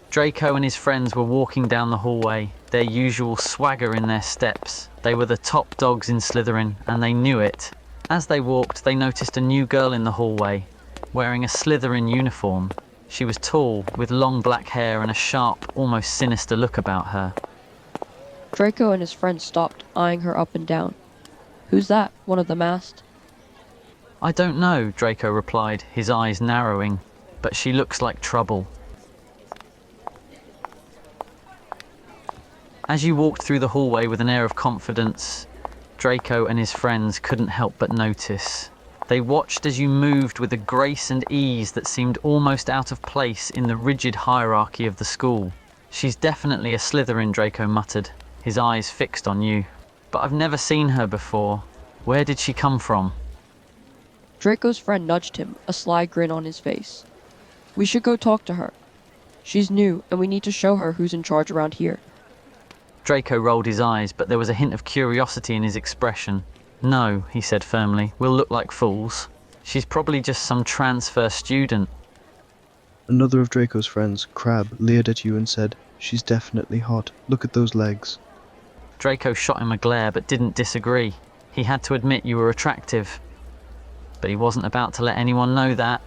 Draco and his friends were walking down the hallway, their usual swagger in their steps. They were the top dogs in Slytherin, and they knew it. As they walked, they noticed a new girl in the hallway, wearing a Slytherin uniform. She was tall, with long black hair and a sharp, almost sinister look about her. Draco and his friends stopped, eyeing her up and down. "Who's that?" one of them asked. "I don't know," Draco replied, his eyes narrowing, "but she looks like trouble." As you walked through the hallway with an air of confidence, Draco and his friends couldn't help but notice. They watched as you moved with a grace and ease that seemed almost out of place in the rigid hierarchy of the school. "She's definitely a Slytherin," Draco muttered, his eyes fixed on you. "But I've never seen her before. Where did she come from?" Draco's friend nudged him, a sly grin on his face. "We should go talk to her. She's new, and we need to show her who's in charge around here." Draco rolled his eyes, but there was a hint of curiosity in his expression. "No," he said firmly, "we'll look like fools. She's probably just some transfer student." Another of Draco's friends, Crab, leered at you and said, "She's definitely hot. Look at those legs." Draco shot him a glare but didn't disagree. He had to admit you were attractive. But he wasn't about to let anyone know that.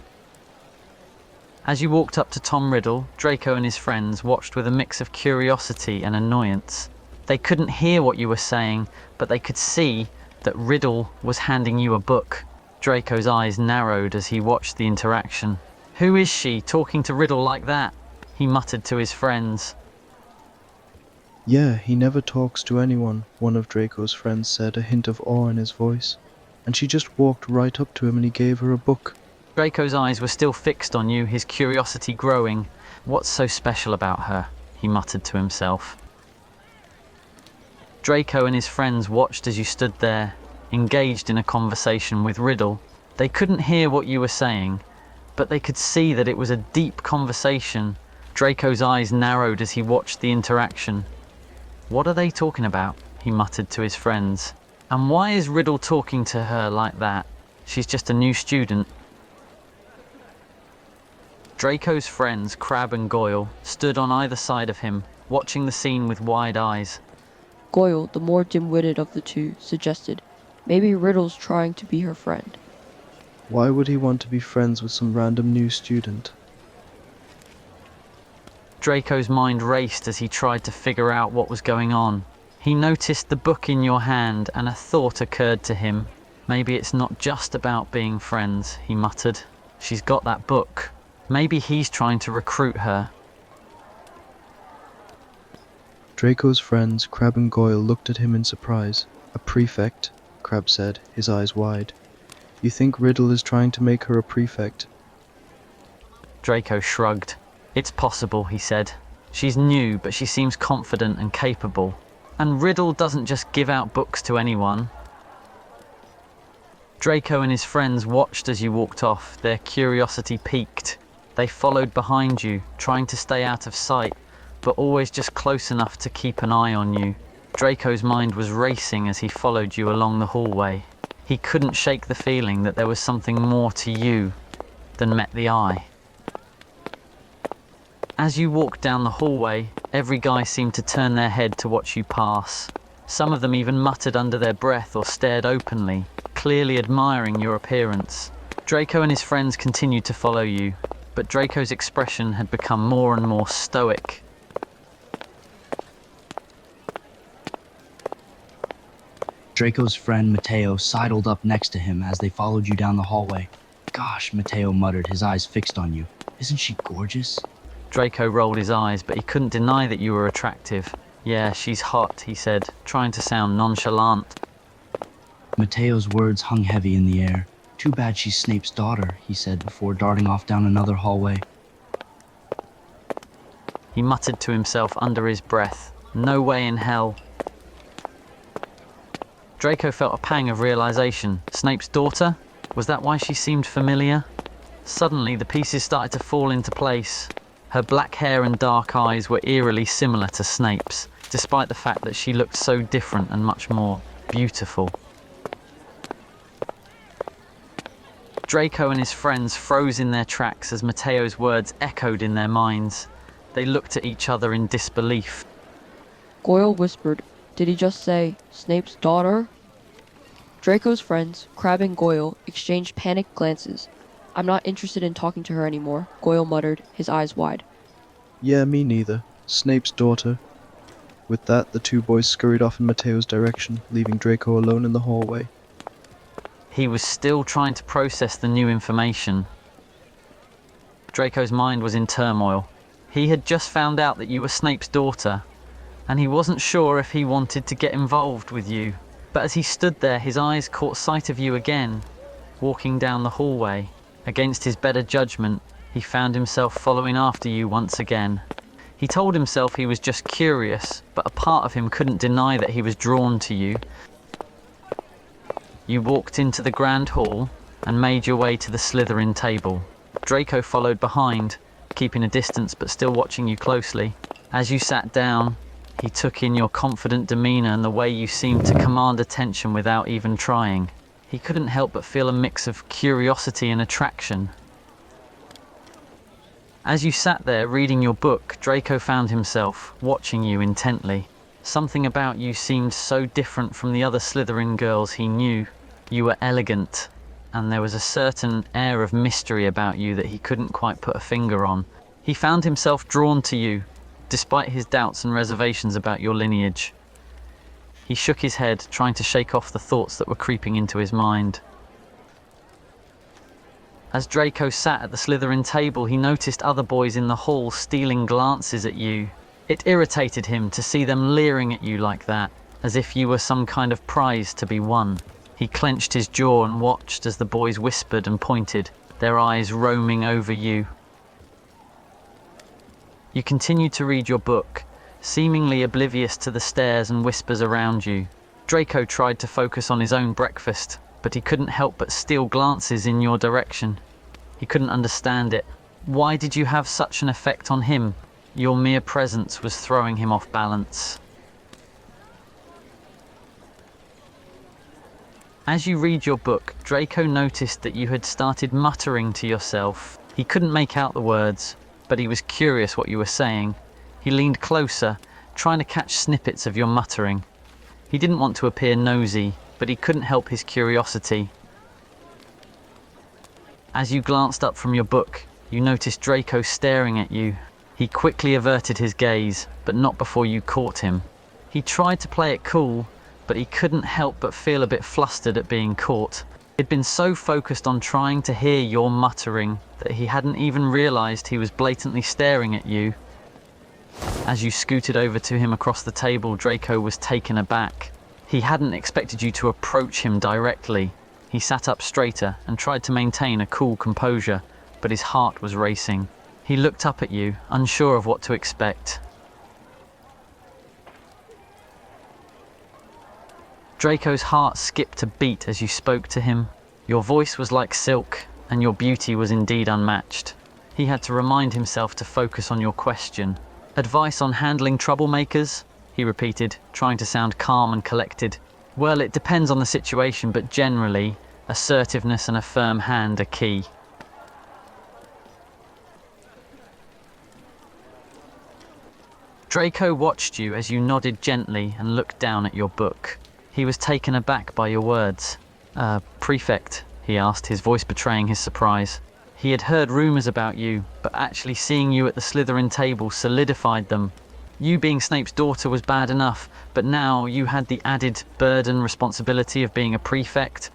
As you walked up to Tom Riddle, Draco and his friends watched with a mix of curiosity and annoyance. They couldn't hear what you were saying, but they could see that Riddle was handing you a book. Draco's eyes narrowed as he watched the interaction. "Who is she, talking to Riddle like that?" he muttered to his friends. "Yeah, he never talks to anyone," one of Draco's friends said, a hint of awe in his voice. "And she just walked right up to him and he gave her a book." Draco's eyes were still fixed on you, his curiosity growing. "What's so special about her?" he muttered to himself. Draco and his friends watched as you stood there, engaged in a conversation with Riddle. They couldn't hear what you were saying, but they could see that it was a deep conversation. Draco's eyes narrowed as he watched the interaction. "What are they talking about?" he muttered to his friends. "And why is Riddle talking to her like that? She's just a new student." Draco's friends, Crab and Goyle, stood on either side of him, watching the scene with wide eyes. Goyle, the more dim-witted of the two, suggested, "Maybe Riddle's trying to be her friend." Why would he want to be friends with some random new student? Draco's mind raced as he tried to figure out what was going on. He noticed the book in your hand and a thought occurred to him. "Maybe it's not just about being friends," he muttered. "She's got that book. Maybe he's trying to recruit her." Draco's friends, Crab and Goyle, looked at him in surprise. "A prefect?" Crab said, his eyes wide. "You think Riddle is trying to make her a prefect?" Draco shrugged. "It's possible," he said. "She's new, but she seems confident and capable. And Riddle doesn't just give out books to anyone." Draco and his friends watched as you walked off, their curiosity piqued. They followed behind you, trying to stay out of sight, but always just close enough to keep an eye on you. Draco's mind was racing as he followed you along the hallway. He couldn't shake the feeling that there was something more to you than met the eye. As you walked down the hallway, every guy seemed to turn their head to watch you pass. Some of them even muttered under their breath or stared openly, clearly admiring your appearance. Draco and his friends continued to follow you, but Draco's expression had become more and more stoic. Draco's friend Mateo sidled up next to him as they followed you down the hallway. "Gosh," Mateo muttered, his eyes fixed on you. "Isn't she gorgeous?" Draco rolled his eyes, but he couldn't deny that you were attractive. "Yeah, she's hot," he said, trying to sound nonchalant. Mateo's words hung heavy in the air. "Too bad she's Snape's daughter," he said before darting off down another hallway. He muttered to himself under his breath, "No way in hell." Draco felt a pang of realization. Snape's daughter? Was that why she seemed familiar? Suddenly, the pieces started to fall into place. Her black hair and dark eyes were eerily similar to Snape's, despite the fact that she looked so different and much more beautiful. Draco and his friends froze in their tracks as Mateo's words echoed in their minds. They looked at each other in disbelief. Goyle whispered, "Did he just say, Snape's daughter?" Draco's friends, Crabbe and Goyle, exchanged panicked glances. "I'm not interested in talking to her anymore," Goyle muttered, his eyes wide. Yeah, me neither. Snape's daughter. With that, the two boys scurried off in Mateo's direction, leaving Draco alone in the hallway. He was still trying to process the new information. Draco's mind was in turmoil. He had just found out that you were Snape's daughter, and he wasn't sure if he wanted to get involved with you. But as he stood there, his eyes caught sight of you again, walking down the hallway. Against his better judgment, he found himself following after you once again. He told himself he was just curious, but a part of him couldn't deny that he was drawn to you. You walked into the grand hall and made your way to the Slytherin table. Draco followed behind, keeping a distance but still watching you closely. As you sat down, he took in your confident demeanor and the way you seemed to command attention without even trying. He couldn't help but feel a mix of curiosity and attraction. As you sat there reading your book, Draco found himself watching you intently. Something about you seemed so different from the other Slytherin girls he knew. You were elegant, and there was a certain air of mystery about you that he couldn't quite put a finger on. He found himself drawn to you, despite his doubts and reservations about your lineage. He shook his head, trying to shake off the thoughts that were creeping into his mind. As Draco sat at the Slytherin table, he noticed other boys in the hall stealing glances at you. It irritated him to see them leering at you like that, as if you were some kind of prize to be won. He clenched his jaw and watched as the boys whispered and pointed, their eyes roaming over you. You continued to read your book, seemingly oblivious to the stares and whispers around you. Draco tried to focus on his own breakfast, but he couldn't help but steal glances in your direction. He couldn't understand it. Why did you have such an effect on him? Your mere presence was throwing him off balance. As you read your book, Draco noticed that you had started muttering to yourself. He couldn't make out the words, but he was curious what you were saying. He leaned closer, trying to catch snippets of your muttering. He didn't want to appear nosy, but he couldn't help his curiosity. As you glanced up from your book, you noticed Draco staring at you. He quickly averted his gaze, but not before you caught him. He tried to play it cool, but he couldn't help but feel a bit flustered at being caught. He'd been so focused on trying to hear your muttering that he hadn't even realized he was blatantly staring at you. As you scooted over to him across the table, Draco was taken aback. He hadn't expected you to approach him directly. He sat up straighter and tried to maintain a cool composure, but his heart was racing. He looked up at you, unsure of what to expect. Draco's heart skipped a beat as you spoke to him. Your voice was like silk, and your beauty was indeed unmatched. He had to remind himself to focus on your question. "Advice on handling troublemakers?" he repeated, trying to sound calm and collected. "Well, it depends on the situation, but generally, assertiveness and a firm hand are key." Draco watched you as you nodded gently and looked down at your book. He was taken aback by your words. Prefect?" he asked, his voice betraying his surprise. He had heard rumours about you, but actually seeing you at the Slytherin table solidified them. You being Snape's daughter was bad enough, but now you had the added burden responsibility of being a prefect.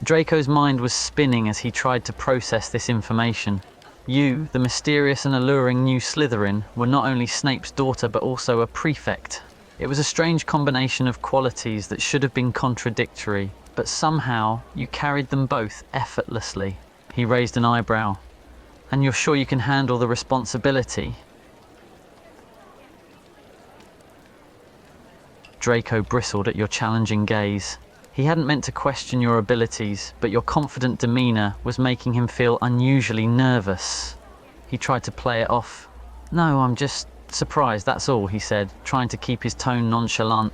Draco's mind was spinning as he tried to process this information. You, the mysterious and alluring new Slytherin, were not only Snape's daughter but also a prefect. It was a strange combination of qualities that should have been contradictory, but somehow you carried them both effortlessly. He raised an eyebrow. "And you're sure you can handle the responsibility?" Draco bristled at your challenging gaze. He hadn't meant to question your abilities, but your confident demeanor was making him feel unusually nervous. He tried to play it off. "No, I'm just surprised, that's all," he said, trying to keep his tone nonchalant.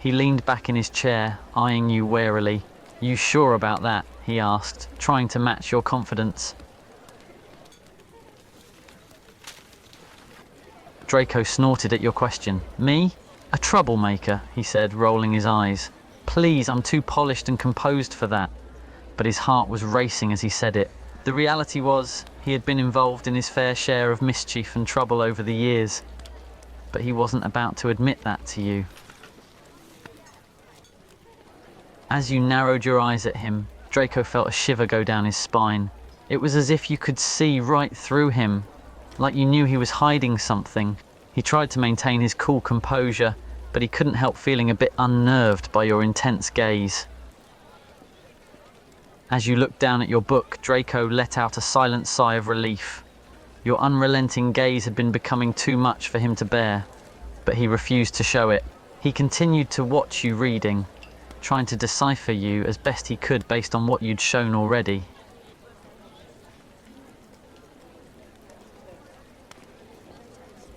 He leaned back in his chair, eyeing you warily. You sure about that? He asked, trying to match your confidence. Draco snorted at your question. Me? A troublemaker, he said, rolling his eyes. Please, I'm too polished and composed for that. But his heart was racing as he said it. The reality was, he had been involved in his fair share of mischief and trouble over the years. But he wasn't about to admit that to you. As you narrowed your eyes at him, Draco felt a shiver go down his spine. It was as if you could see right through him, like you knew he was hiding something. He tried to maintain his cool composure, but he couldn't help feeling a bit unnerved by your intense gaze. As you looked down at your book, Draco let out a silent sigh of relief. Your unrelenting gaze had been becoming too much for him to bear, but he refused to show it. He continued to watch you reading, trying to decipher you as best he could based on what you'd shown already.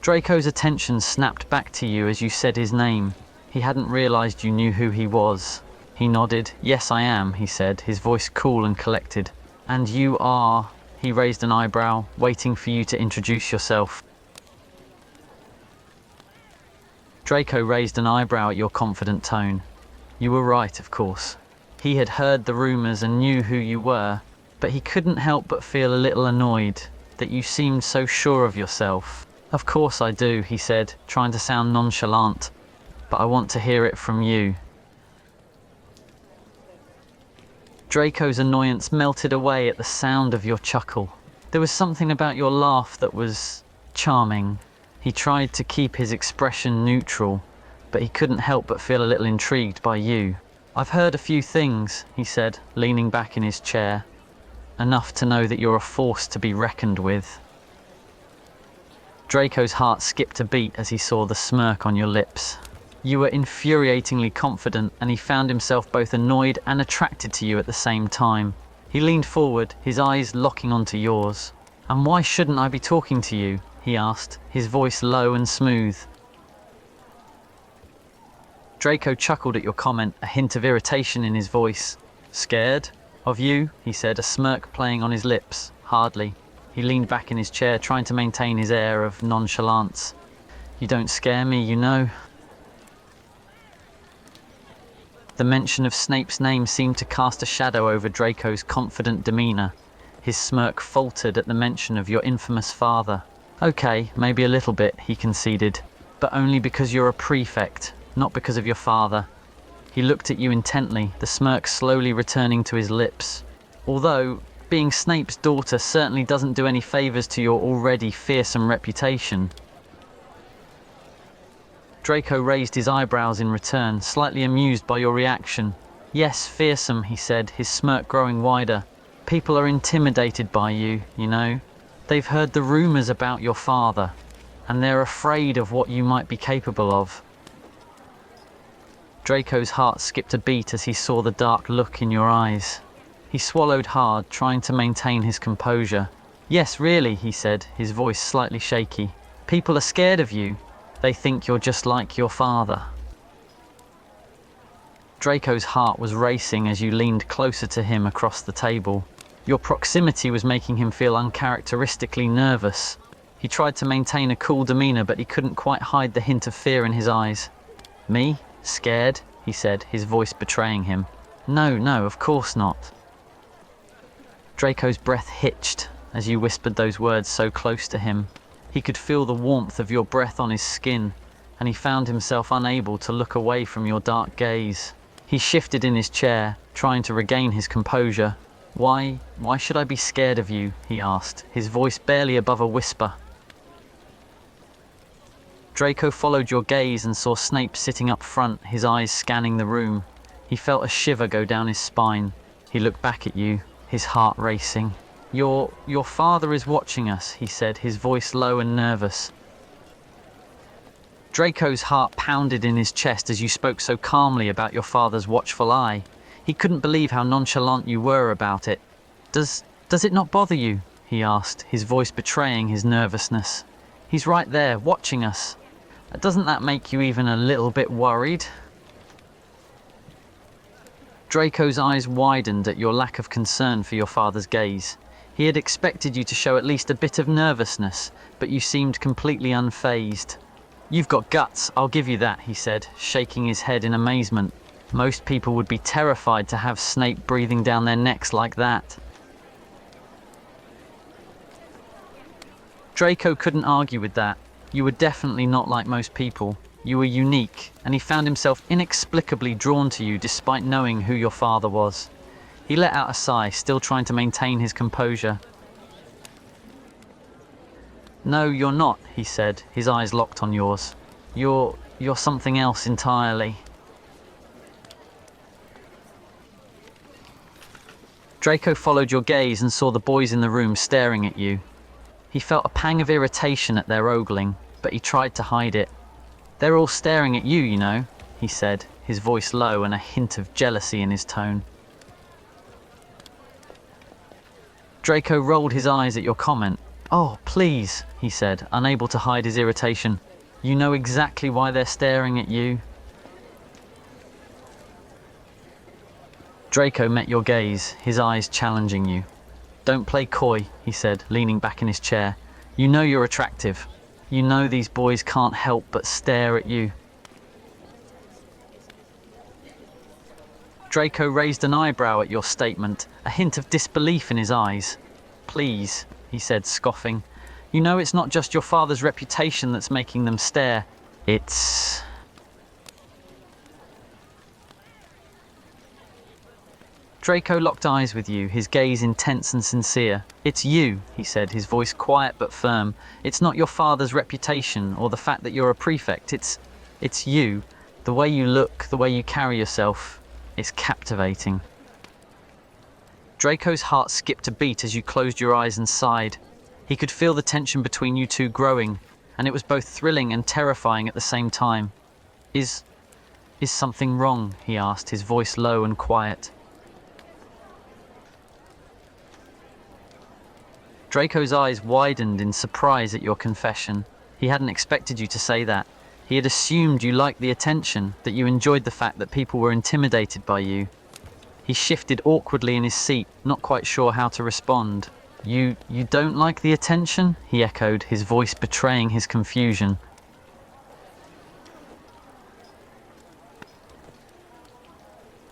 Draco's attention snapped back to you as you said his name. He hadn't realized you knew who he was. He nodded. Yes, I am, he said, his voice cool and collected. And you are... He raised an eyebrow, waiting for you to introduce yourself. Draco raised an eyebrow at your confident tone. You were right, of course. He had heard the rumors and knew who you were, but he couldn't help but feel a little annoyed that you seemed so sure of yourself. Of course I do, he said, trying to sound nonchalant, but I want to hear it from you. Draco's annoyance melted away at the sound of your chuckle. There was something about your laugh that was charming. He tried to keep his expression neutral, but he couldn't help but feel a little intrigued by you. I've heard a few things, he said, leaning back in his chair. Enough to know that you're a force to be reckoned with. Draco's heart skipped a beat as he saw the smirk on your lips. You were infuriatingly confident, and he found himself both annoyed and attracted to you at the same time. He leaned forward, his eyes locking onto yours. And why shouldn't I be talking to you? He asked, his voice low and smooth. Draco chuckled at your comment, a hint of irritation in his voice. Scared? Of you? He said, a smirk playing on his lips. Hardly. He leaned back in his chair, trying to maintain his air of nonchalance. You don't scare me, you know. The mention of Snape's name seemed to cast a shadow over Draco's confident demeanor. His smirk faltered at the mention of your infamous father. Okay, maybe a little bit, he conceded, but only because you're a prefect, not because of your father. He looked at you intently, the smirk slowly returning to his lips. Although, being Snape's daughter certainly doesn't do any favors to your already fearsome reputation. Draco raised his eyebrows in return, slightly amused by your reaction. Yes, fearsome, he said, his smirk growing wider. People are intimidated by you, you know. They've heard the rumors about your father, and they're afraid of what you might be capable of. Draco's heart skipped a beat as he saw the dark look in your eyes. He swallowed hard, trying to maintain his composure. Yes, really, he said, his voice slightly shaky. People are scared of you. They think you're just like your father. Draco's heart was racing as you leaned closer to him across the table. Your proximity was making him feel uncharacteristically nervous. He tried to maintain a cool demeanor, but he couldn't quite hide the hint of fear in his eyes. Me? Scared? He said, his voice betraying him. No, of course not. Draco's breath hitched as you whispered those words so close to him. He could feel the warmth of your breath on his skin, and he found himself unable to look away from your dark gaze. He shifted in his chair, trying to regain his composure. Why should I be scared of you? He asked, his voice barely above a whisper. Draco followed your gaze and saw Snape sitting up front, his eyes scanning the room. He felt a shiver go down his spine. He looked back at you, his heart racing. Your father is watching us, he said, his voice low and nervous. Draco's heart pounded in his chest as you spoke so calmly about your father's watchful eye. He couldn't believe how nonchalant you were about it. Does it not bother you? He asked, his voice betraying his nervousness. He's right there, watching us. Doesn't that make you even a little bit worried? Draco's eyes widened at your lack of concern for your father's gaze. He had expected you to show at least a bit of nervousness, but you seemed completely unfazed. "You've got guts, I'll give you that," he said, shaking his head in amazement. "Most people would be terrified to have Snape breathing down their necks like that." Draco couldn't argue with that. You were definitely not like most people. You were unique, and he found himself inexplicably drawn to you despite knowing who your father was. He let out a sigh, still trying to maintain his composure. "No, you're not," he said, his eyes locked on yours. You're something else entirely." Draco followed your gaze and saw the boys in the room staring at you. He felt a pang of irritation at their ogling, but he tried to hide it. "They're all staring at you, you know," he said, his voice low and a hint of jealousy in his tone. Draco rolled his eyes at your comment. "Oh, please," he said, unable to hide his irritation. "You know exactly why they're staring at you." Draco met your gaze, his eyes challenging you. "Don't play coy," he said, leaning back in his chair. "You know you're attractive. You know these boys can't help but stare at you." Draco raised an eyebrow at your statement, a hint of disbelief in his eyes. "Please," he said, scoffing. "You know it's not just your father's reputation that's making them stare. It's..." Draco locked eyes with you, his gaze intense and sincere. "It's you," he said, his voice quiet but firm. "It's not your father's reputation or the fact that you're a prefect. It's you. The way you look, the way you carry yourself. It's captivating." Draco's heart skipped a beat as you closed your eyes and sighed. He could feel the tension between you two growing, and it was both thrilling and terrifying at the same time. Is something wrong?" he asked, his voice low and quiet. Draco's eyes widened in surprise at your confession. He hadn't expected you to say that. He had assumed you liked the attention, that you enjoyed the fact that people were intimidated by you. He shifted awkwardly in his seat, not quite sure how to respond. You don't like the attention?" he echoed, his voice betraying his confusion.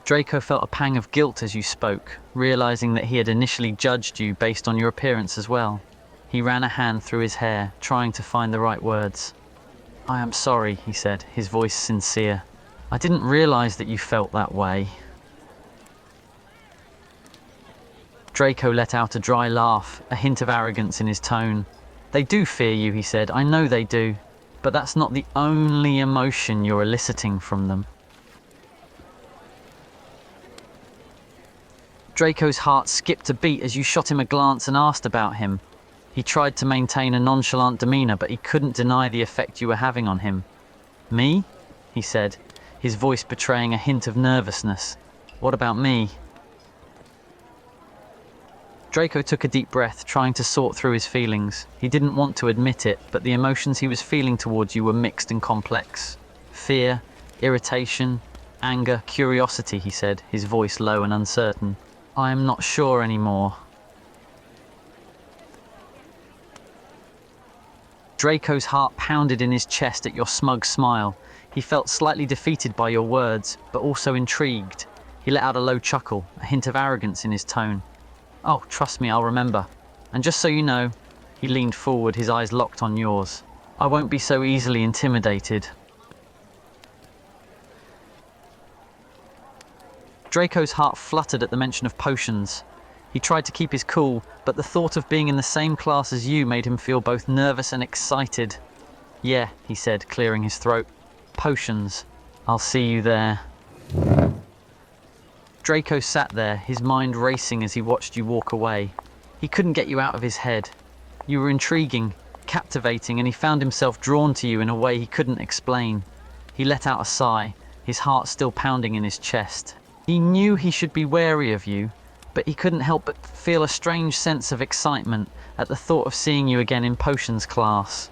Draco felt a pang of guilt as you spoke, realizing that he had initially judged you based on your appearance as well. He ran a hand through his hair, trying to find the right words. "I am sorry," he said, his voice sincere. "I didn't realize that you felt that way." Draco let out a dry laugh, a hint of arrogance in his tone. "They do fear you," he said. "I know they do. But that's not the only emotion you're eliciting from them." Draco's heart skipped a beat as you shot him a glance and asked about him. He tried to maintain a nonchalant demeanor, but he couldn't deny the effect you were having on him. "Me?" he said, his voice betraying a hint of nervousness. "What about me?" Draco took a deep breath, trying to sort through his feelings. He didn't want to admit it, but the emotions he was feeling towards you were mixed and complex. Fear, irritation, anger, curiosity, he said, his voice low and uncertain. "I am not sure anymore." Draco's heart pounded in his chest at your smug smile. He felt slightly defeated by your words, but also intrigued. He let out a low chuckle, a hint of arrogance in his tone. "Oh, trust me, I'll remember. And just so you know," he leaned forward, his eyes locked on yours, "I won't be so easily intimidated." Draco's heart fluttered at the mention of potions. He tried to keep his cool, but the thought of being in the same class as you made him feel both nervous and excited. "Yeah," he said, clearing his throat. "Potions. I'll see you there." Draco sat there, his mind racing as he watched you walk away. He couldn't get you out of his head. You were intriguing, captivating, and he found himself drawn to you in a way he couldn't explain. He let out a sigh, his heart still pounding in his chest. He knew he should be wary of you, but he couldn't help but feel a strange sense of excitement at the thought of seeing you again in potions class.